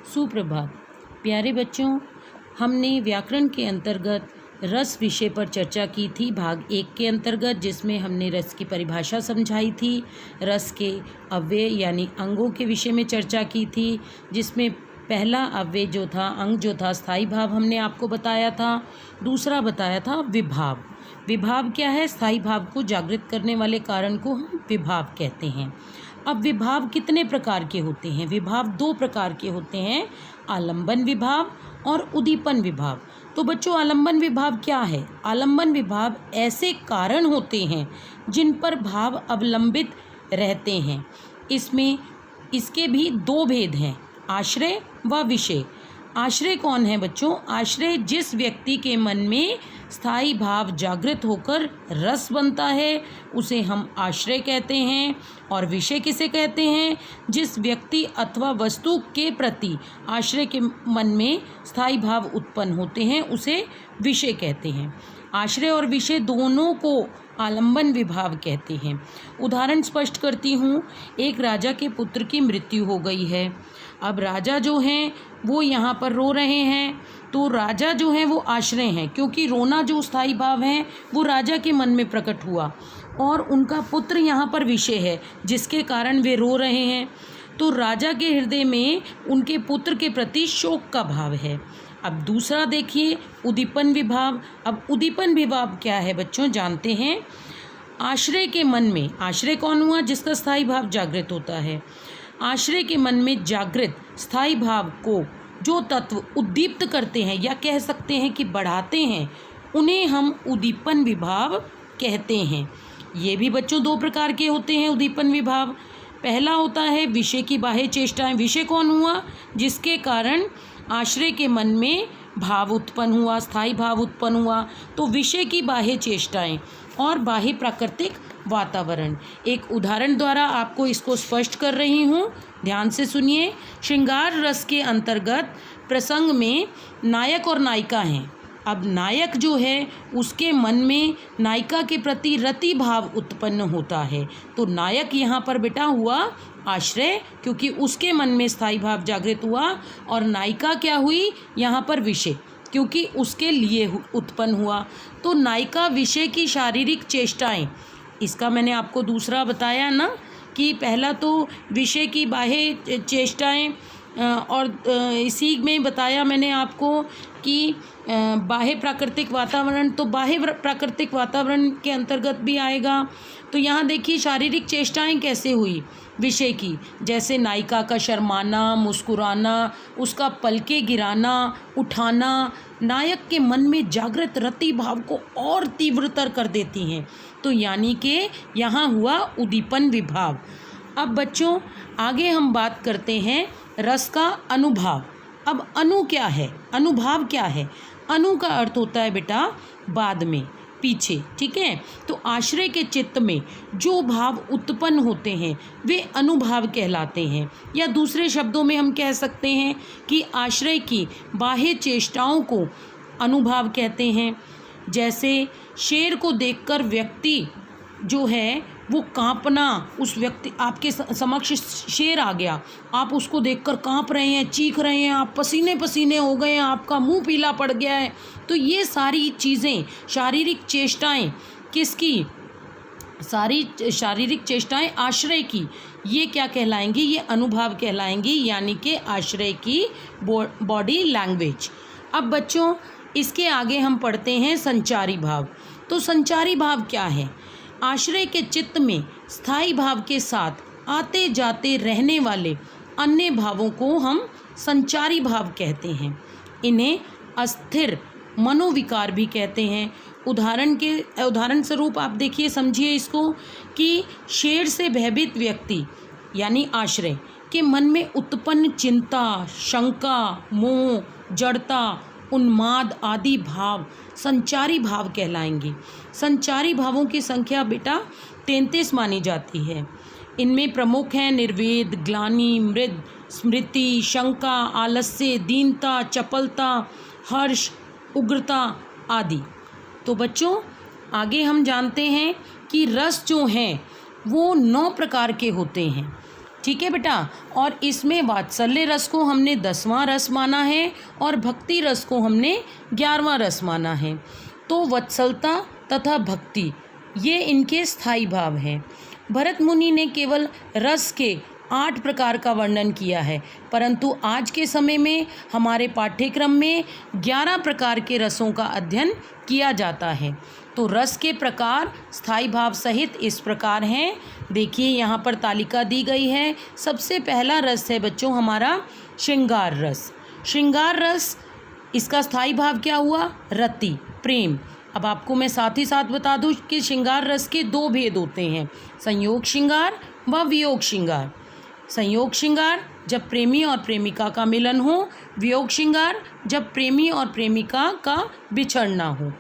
सुप्रभात प्यारे बच्चों, हमने व्याकरण के अंतर्गत रस विषय पर चर्चा की थी भाग 1 के अंतर्गत, जिसमें हमने रस की परिभाषा समझाई थी। रस के अव्यय यानी अंगों के विषय में चर्चा की थी, जिसमें पहला अव्यय जो था, अंग जो था, स्थायी भाव हमने आपको बताया था। दूसरा बताया था विभाव। विभाव क्या है? स्थायी भाव को जागृत करने वाले कारण को हम विभाव कहते हैं। अब विभाव कितने प्रकार के होते हैं? विभाव 2 प्रकार के होते हैं, आलंबन विभाव और उद्दीपन विभाव। तो बच्चों, आलंबन विभाव क्या है? आलंबन विभाव ऐसे कारण होते हैं जिन पर भाव अवलंबित रहते हैं। इसके भी 2 भेद हैं, आश्रय व विषय। आश्रय कौन है बच्चों? आश्रय जिस व्यक्ति के मन में स्थायी भाव जागृत होकर रस बनता है उसे हम आश्रय कहते हैं। और विषय किसे कहते हैं? जिस व्यक्ति अथवा वस्तु के प्रति आश्रय के मन में स्थायी भाव उत्पन्न होते हैं उसे विषय कहते हैं। आश्रय और विषय दोनों को आलंबन विभाव कहते हैं। उदाहरण स्पष्ट करती हूँ। एक राजा के पुत्र की मृत्यु हो गई है। अब राजा जो हैं वो यहाँ पर रो रहे हैं, तो राजा जो है वो आश्रय हैं, क्योंकि रोना जो स्थायी भाव है वो राजा के मन में प्रकट हुआ, और उनका पुत्र यहाँ पर विषय है जिसके कारण वे रो रहे हैं। तो राजा के हृदय में उनके पुत्र के प्रति शोक का भाव है। अब दूसरा देखिए, उद्दीपन विभाव। अब उद्दीपन विभाव क्या है बच्चों, जानते हैं। आश्रय के मन में, आश्रय कौन हुआ? जिसका स्थायी भाव जागृत होता है। आश्रय के मन में जागृत स्थायी भाव को जो तत्व उद्दीप्त करते हैं या कह सकते हैं कि बढ़ाते हैं, उन्हें हम उद्दीपन विभाव कहते हैं। ये भी बच्चों 2 प्रकार के होते हैं उद्दीपन विभाव। पहला होता है विषय की बाह्य चेष्टाएं। विषय कौन हुआ? जिसके कारण आश्रय के मन में भाव उत्पन्न हुआ, स्थायी भाव उत्पन्न हुआ। तो विषय की बाह्य चेष्टाएं और बाह्य प्राकृतिक वातावरण। एक उदाहरण द्वारा आपको इसको स्पष्ट कर रही हूँ, ध्यान से सुनिए। श्रृंगार रस के अंतर्गत प्रसंग में नायक और नायिका हैं। अब नायक जो है उसके मन में नायिका के प्रति रति भाव उत्पन्न होता है, तो नायक यहाँ पर बेटा हुआ आश्रय, क्योंकि उसके मन में स्थायी भाव जागृत हुआ। और नायिका क्या हुई यहाँ पर? विषय, क्योंकि उसके लिए उत्पन्न हुआ। तो नायिका विषय की शारीरिक चेष्टाएं, इसका मैंने आपको दूसरा बताया ना, कि पहला तो विषय की बाह्य चेष्टाएं, और इसी में बताया मैंने आपको कि बाह्य प्राकृतिक वातावरण, तो बाह्य प्राकृतिक वातावरण के अंतर्गत भी आएगा। तो यहाँ देखिए शारीरिक चेष्टाएं कैसे हुई विषय की, जैसे नायिका का शर्माना, मुस्कुराना, उसका पलके गिराना, उठाना, नायक के मन में जागृत रति भाव को और तीव्रतर कर देती हैं। तो यानी कि यहाँ हुआ उद्दीपन विभाव। अब बच्चों आगे हम बात करते हैं रस का अनुभाव। अब अनु क्या है? अनुभाव क्या है? अनु का अर्थ होता है बेटा बाद में, पीछे, ठीक है। तो आश्रय के चित्त में जो भाव उत्पन्न होते हैं वे अनुभाव कहलाते हैं, या दूसरे शब्दों में हम कह सकते हैं कि आश्रय की बाह्य चेष्टाओं को अनुभाव कहते हैं। जैसे शेर को देखकर व्यक्ति जो है वो कांपना, उस व्यक्ति, आपके समक्ष शेर आ गया, आप उसको देखकर कांप रहे हैं, चीख रहे हैं, आप पसीने पसीने हो गए हैं, आपका मुंह पीला पड़ गया है। तो ये सारी चीज़ें, शारीरिक चेष्टाएं किसकी? सारी शारीरिक चेष्टाएं आश्रय की, ये क्या कहलाएंगी? ये अनुभाव कहलाएंगी, यानी कि आश्रय की बॉडी लैंग्वेज। अब बच्चों इसके आगे हम पढ़ते हैं संचारी भाव। तो संचारी भाव क्या है? आश्रय के चित्त में स्थायी भाव के साथ आते जाते रहने वाले अन्य भावों को हम संचारी भाव कहते हैं। इन्हें अस्थिर मनोविकार भी कहते हैं। उदाहरण स्वरूप आप देखिए, समझिए इसको, कि शेर से भयभीत व्यक्ति यानी आश्रय के मन में उत्पन्न चिंता, शंका, मोह, जड़ता, उन्माद आदि भाव संचारी भाव कहलाएंगे। संचारी भावों की संख्या बेटा 33 मानी जाती है। इनमें प्रमुख हैं निर्वेद, ग्लानि, मृद, स्मृति, शंका, आलस्य, दीनता, चपलता, हर्ष, उग्रता आदि। तो बच्चों आगे हम जानते हैं कि रस जो हैं वो 9 प्रकार के होते हैं। ठीक है बेटा। और इसमें वात्सल्य रस को हमने 10वां रस माना है और भक्ति रस को हमने 11वां रस माना है। तो वत्सलता तथा भक्ति ये इनके स्थायी भाव हैं। भरत मुनि ने केवल रस के 8 प्रकार का वर्णन किया है, परंतु आज के समय में हमारे पाठ्यक्रम में 11 प्रकार के रसों का अध्ययन किया जाता है। तो रस के प्रकार स्थायी भाव सहित इस प्रकार हैं। देखिए यहाँ पर तालिका दी गई है। सबसे पहला रस है बच्चों हमारा श्रृंगार रस। श्रृंगार रस, इसका स्थायी भाव क्या हुआ? रति, प्रेम। अब आपको मैं साथ ही साथ बता दूं कि श्रृंगार रस के 2 भेद होते हैं, संयोग श्रृंगार व वियोग श्रृंगार। संयोग श्रृंगार जब प्रेमी और प्रेमिका का मिलन हो, वियोग श्रृंगार जब प्रेमी और प्रेमिका का बिछड़ना हो।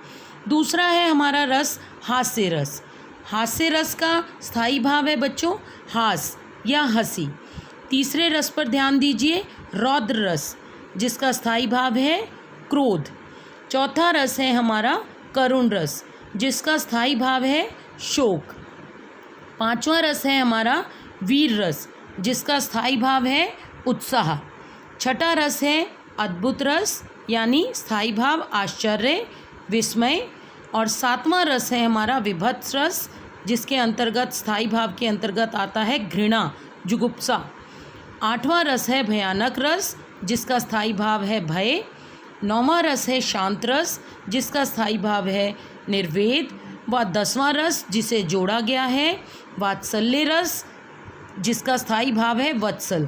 दूसरा है हमारा रस हास्य रस। हास्य रस का स्थायी भाव है बच्चों हास या हंसी। तीसरे रस पर ध्यान दीजिए, रौद्र रस, जिसका स्थायी भाव है क्रोध। चौथा रस है हमारा करुण रस, जिसका स्थायी भाव है शोक। 5वां रस है हमारा वीर रस, जिसका स्थायी भाव है उत्साह। 6ठा रस है अद्भुत रस, यानी स्थायी भाव आश्चर्य, विस्मय। और 7वां रस है हमारा विभत्स रस, जिसके अंतर्गत स्थायी भाव के अंतर्गत आता है घृणा, जुगुप्सा। 8वां रस है भयानक रस, जिसका स्थायी भाव है भय। 9वां रस है शांत रस, जिसका स्थायी भाव है निर्वेद। व 10वां रस जिसे जोड़ा गया है वात्सल्य रस, जिसका स्थायी भाव है वत्सल।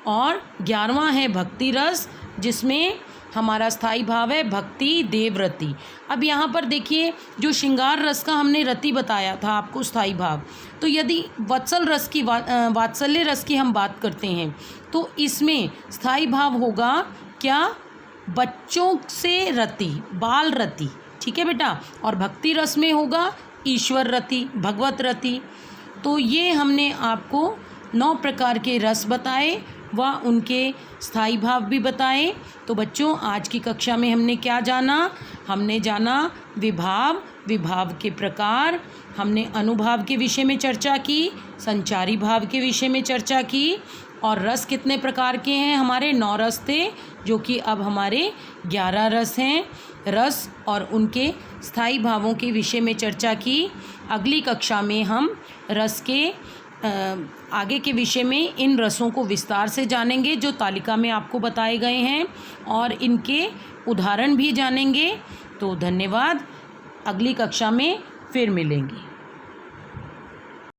और 11वां है भक्ति रस, जिसमें हमारा स्थायी भाव है भक्ति देवरति। अब यहाँ पर देखिए, जो श्रृंगार रस का हमने रति बताया था आपको स्थायी भाव, तो यदि वत्सल रस की वात्सल्य रस की हम बात करते हैं तो इसमें स्थायी भाव होगा क्या? बच्चों से रति, बाल रति, ठीक है बेटा। और भक्ति रस में होगा ईश्वर रति, भगवत रति। तो ये हमने आपको 9 प्रकार के रस बताए व उनके स्थायी भाव भी बताए। तो बच्चों आज की कक्षा में हमने क्या जाना? हमने जाना विभाव, विभाव के प्रकार, हमने अनुभाव के विषय में चर्चा की, संचारी भाव के विषय में चर्चा की, और रस कितने प्रकार के हैं? हमारे 9 रस थे, जो कि अब हमारे 11 रस हैं। रस और उनके स्थायी भावों के विषय में चर्चा की। अगली कक्षा में हम रस के आगे के विषय में इन रसों को विस्तार से जानेंगे जो तालिका में आपको बताए गए हैं, और इनके उदाहरण भी जानेंगे। तो धन्यवाद, अगली कक्षा में फिर मिलेंगे।